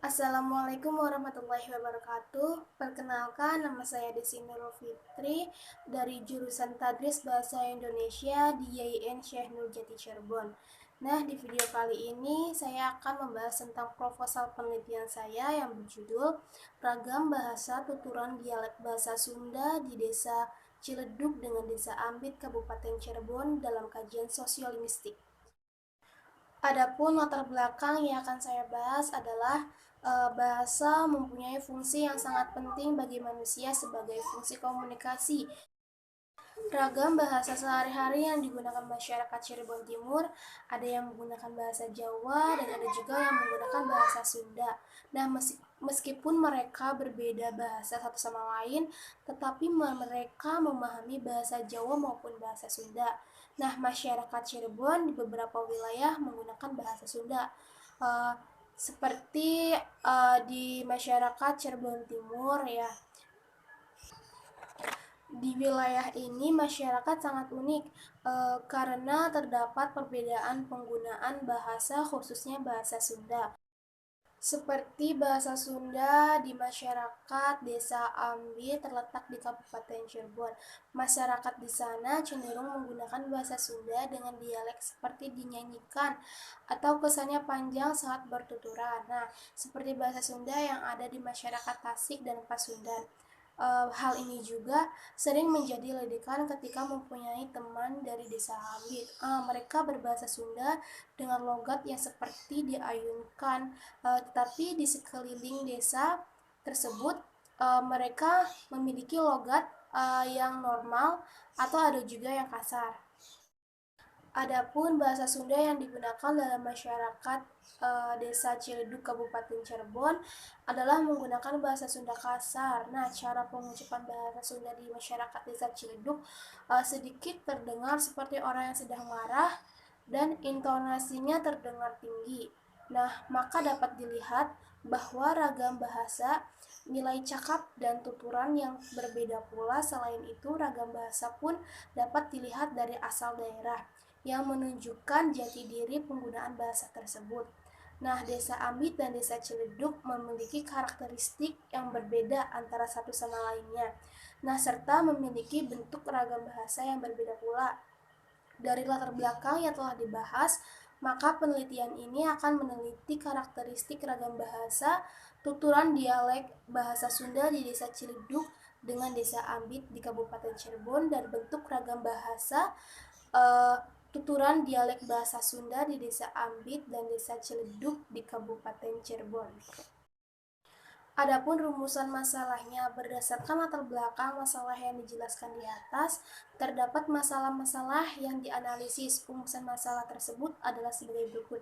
Assalamualaikum warahmatullahi wabarakatuh. Perkenalkan, nama saya Desi Nurul Fitri dari jurusan Tadris Bahasa Indonesia di YIN Syekh Nurjati Cirebon. Nah, di video kali ini saya akan membahas tentang proposal penelitian saya yang berjudul Ragam Bahasa Tuturan Dialek Bahasa Sunda di Desa Ciledug dengan Desa Ambit Kabupaten Cirebon dalam kajian sosiolinguistik. Adapun latar belakang yang akan saya bahas adalah bahasa mempunyai fungsi yang sangat penting bagi manusia sebagai fungsi komunikasi. Ragam bahasa sehari-hari yang digunakan masyarakat Cirebon Timur, ada yang menggunakan bahasa Jawa dan ada juga yang menggunakan bahasa Sunda. Nah, meskipun mereka berbeda bahasa satu sama lain, tetapi mereka memahami bahasa Jawa maupun bahasa Sunda. Nah, masyarakat Cirebon di beberapa wilayah menggunakan bahasa Sunda. Uh, seperti di masyarakat Cirebon Timur ya, di wilayah ini masyarakat sangat unik karena terdapat perbedaan penggunaan bahasa khususnya bahasa Sunda. Seperti bahasa Sunda di masyarakat Desa Ambi terletak di Kabupaten Cirebon. Masyarakat di sana cenderung menggunakan bahasa Sunda dengan dialek seperti dinyanyikan atau kesannya panjang saat bertuturan. Nah, seperti bahasa Sunda yang ada di masyarakat Tasik dan Pasundan. Hal ini juga sering menjadi ledekan ketika mempunyai teman dari desa Ambit. Mereka berbahasa Sunda dengan logat yang seperti diayunkan, tetapi di sekeliling desa tersebut mereka memiliki logat yang normal atau ada juga yang kasar. Adapun bahasa Sunda yang digunakan dalam masyarakat Desa Ciledug Kabupaten Cirebon adalah menggunakan bahasa Sunda kasar. Nah, cara pengucapan bahasa Sunda di masyarakat Desa Ciledug sedikit terdengar seperti orang yang sedang marah dan intonasinya terdengar tinggi. Nah, maka dapat dilihat bahwa ragam bahasa, nilai cakap dan tuturan yang berbeda pula. Selain itu, ragam bahasa pun dapat dilihat dari asal daerah yang menunjukkan jati diri penggunaan bahasa tersebut. Nah, Desa Ambit dan Desa Ciledug memiliki karakteristik yang berbeda antara satu sama lainnya. Nah, serta memiliki bentuk ragam bahasa yang berbeda pula. Dari latar belakang yang telah dibahas, maka penelitian ini akan meneliti karakteristik ragam bahasa, tuturan dialek bahasa Sunda di Desa Ciledug dengan Desa Ambit di Kabupaten Cirebon dan bentuk ragam bahasa tuturan dialek bahasa Sunda di Desa Ambit dan Desa Ciledug di Kabupaten Cirebon. Adapun rumusan masalahnya berdasarkan latar belakang masalah yang dijelaskan di atas, terdapat masalah-masalah yang dianalisis. Rumusan masalah tersebut adalah sebagai berikut.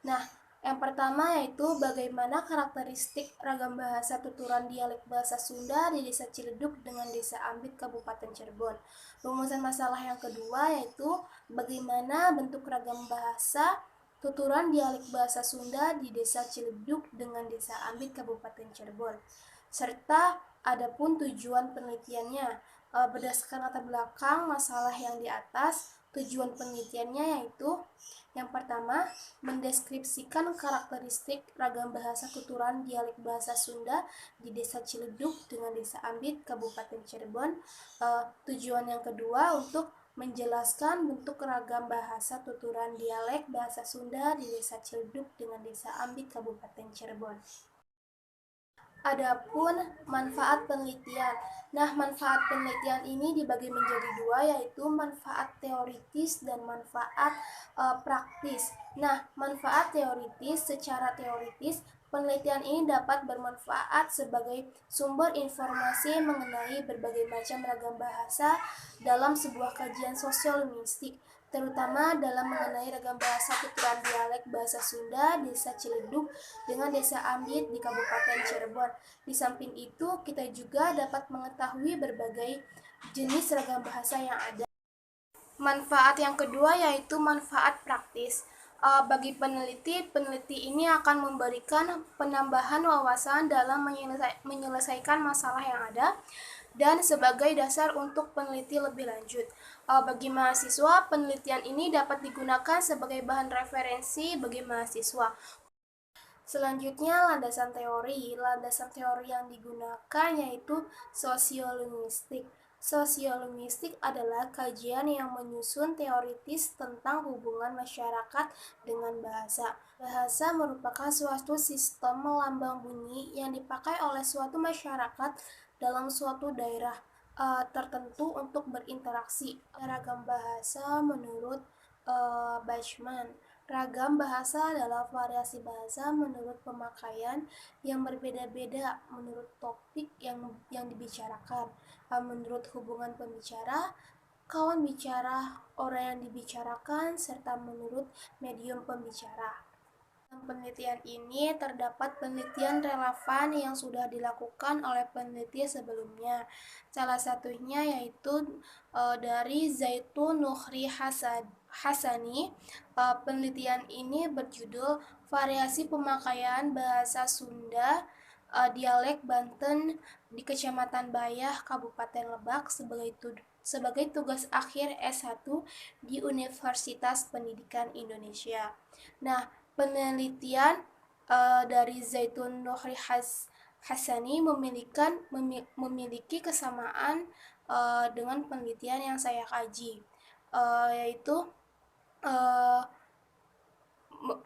Nah, yang pertama yaitu bagaimana karakteristik ragam bahasa tuturan dialek bahasa Sunda di Desa Ciledug dengan Desa Ambit Kabupaten Cirebon. Rumusan masalah yang kedua yaitu bagaimana bentuk ragam bahasa tuturan dialek bahasa Sunda di Desa Ciledug dengan Desa Ambit Kabupaten Cirebon. Serta adapun tujuan penelitiannya. Berdasarkan latar belakang masalah yang di atas, tujuan penelitiannya yaitu yang pertama, mendeskripsikan karakteristik ragam bahasa tuturan dialek bahasa Sunda di Desa Ciledug dengan Desa Ambit Kabupaten Cirebon. Tujuan yang kedua untuk menjelaskan bentuk ragam bahasa tuturan dialek bahasa Sunda di Desa Ciledug dengan Desa Ambit Kabupaten Cirebon. Adapun manfaat penelitian. Nah, manfaat penelitian ini dibagi menjadi dua, yaitu manfaat teoritis dan manfaat praktis. Nah, manfaat teoritis, secara teoritis penelitian ini dapat bermanfaat sebagai sumber informasi mengenai berbagai macam ragam bahasa dalam sebuah kajian sosiolinguistik, terutama dalam mengenai ragam bahasa tuturan dialek bahasa Sunda Desa Ciledug dengan Desa Ambit di Kabupaten Cirebon. Di samping itu, kita juga dapat mengetahui berbagai jenis ragam bahasa yang ada. Manfaat yang kedua yaitu manfaat praktis. Bagi peneliti ini akan memberikan penambahan wawasan dalam menyelesaikan masalah yang ada dan sebagai dasar untuk peneliti lebih lanjut. Bagi mahasiswa, penelitian ini dapat digunakan sebagai bahan referensi bagi mahasiswa Selanjutnya, landasan teori. Landasan teori yang digunakan yaitu sosiolinguistik. Sosiolinguistik adalah kajian yang menyusun teoritis tentang hubungan masyarakat dengan bahasa. Bahasa merupakan suatu sistem lambang bunyi yang dipakai oleh suatu masyarakat dalam suatu daerah tertentu untuk berinteraksi. Ragam bahasa menurut Bachmann. Ragam bahasa adalah variasi bahasa menurut pemakaian yang berbeda-beda menurut topik yang dibicarakan, menurut hubungan pembicara, kawan bicara, orang yang dibicarakan, serta menurut medium pembicara. Dalam penelitian ini terdapat penelitian relevan yang sudah dilakukan oleh peneliti sebelumnya. Salah satunya yaitu dari Zaitun Nuhri Hasani. Penelitian ini berjudul Variasi Pemakaian Bahasa Sunda Dialek Banten di Kecamatan Bayah, Kabupaten Lebak sebagai tugas akhir S1 di Universitas Pendidikan Indonesia. Nah, penelitian dari Zaitun Nuhri Hasani memiliki kesamaan dengan penelitian yang saya kaji, yaitu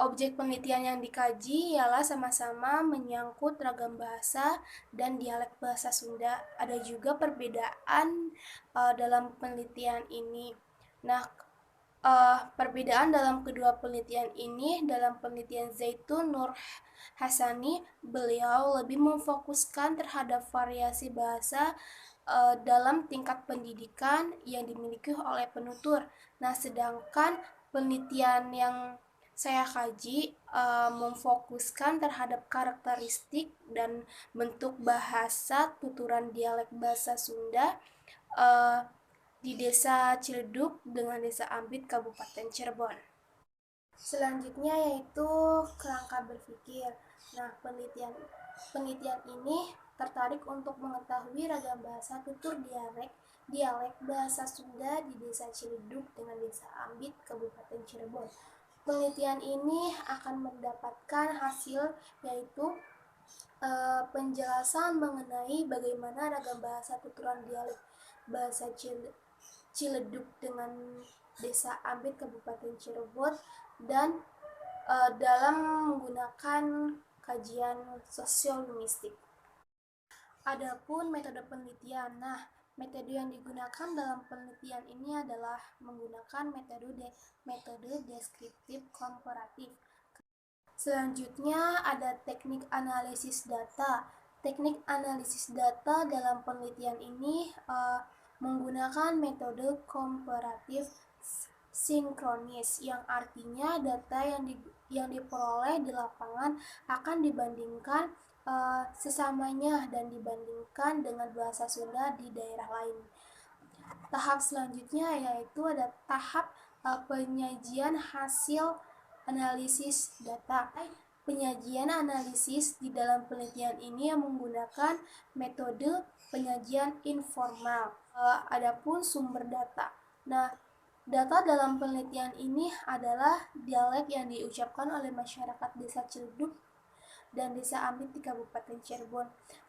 objek penelitian yang dikaji ialah sama-sama menyangkut ragam bahasa dan dialek bahasa Sunda. Ada juga perbedaan dalam penelitian ini. Nah, perbedaan dalam kedua penelitian ini, dalam penelitian Zaitun Nur Hasani, beliau lebih memfokuskan terhadap variasi bahasa dalam tingkat pendidikan yang dimiliki oleh penutur. Nah, sedangkan penelitian yang saya kaji memfokuskan terhadap karakteristik dan bentuk bahasa tuturan dialek bahasa Sunda di Desa Ciledug dengan Desa Ambit, Kabupaten Cirebon. Selanjutnya yaitu kerangka berpikir. Nah, penelitian ini tertarik untuk mengetahui ragam bahasa tutur dialek bahasa Sunda di Desa Ciledug dengan Desa Ambit, Kabupaten Cirebon. Penelitian ini akan mendapatkan hasil yaitu penjelasan mengenai bagaimana ragam bahasa tuturan dialek bahasa Ciledug dengan Desa Ambit, Kabupaten Cirebon, dan dalam menggunakan kajian sosiolinguistik. Adapun metode penelitian, nah metode yang digunakan dalam penelitian ini adalah menggunakan metode deskriptif komparatif. Selanjutnya ada teknik analisis data. Teknik analisis data dalam penelitian ini menggunakan metode komparatif sinkronis, yang artinya data yang diperoleh di lapangan akan dibandingkan sesamanya dan dibandingkan dengan bahasa Sunda di daerah lain. Tahap selanjutnya yaitu ada tahap penyajian hasil analisis data. Penyajian analisis di dalam penelitian ini yang menggunakan metode penyajian informal. Adapun sumber data. Nah, data dalam penelitian ini adalah dialek yang diucapkan oleh masyarakat Desa Ciledug dan Desa Ambit di Kabupaten Cirebon.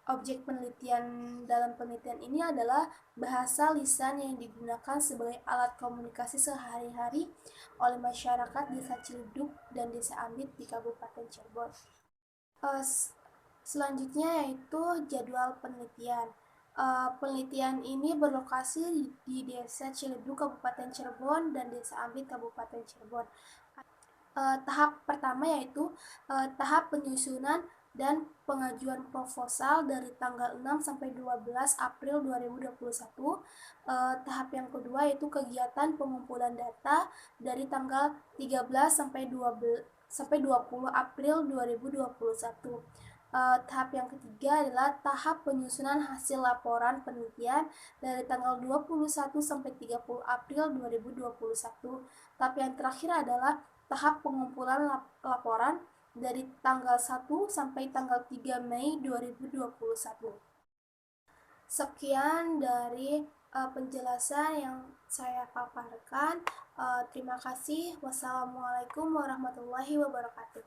Objek penelitian dalam penelitian ini adalah bahasa lisan yang digunakan sebagai alat komunikasi sehari-hari oleh masyarakat Desa Ciledug dan Desa Ambit di Kabupaten Cirebon. Selanjutnya yaitu jadwal penelitian. Penelitian ini berlokasi di Desa Ciledug, Kabupaten Cirebon, dan Desa Ambit, Kabupaten Cirebon. Tahap pertama yaitu tahap penyusunan dan pengajuan proposal dari tanggal 6 sampai 12 April 2021. Tahap yang kedua yaitu kegiatan pengumpulan data dari tanggal 13 sampai 20 April 2021. Tahap yang ketiga adalah tahap penyusunan hasil laporan penelitian dari tanggal 21 sampai 30 April 2021. Tahap yang terakhir adalah tahap pengumpulan laporan dari tanggal 1 sampai tanggal 3 Mei 2021. Sekian dari penjelasan yang saya paparkan. Terima kasih. Wassalamualaikum warahmatullahi wabarakatuh.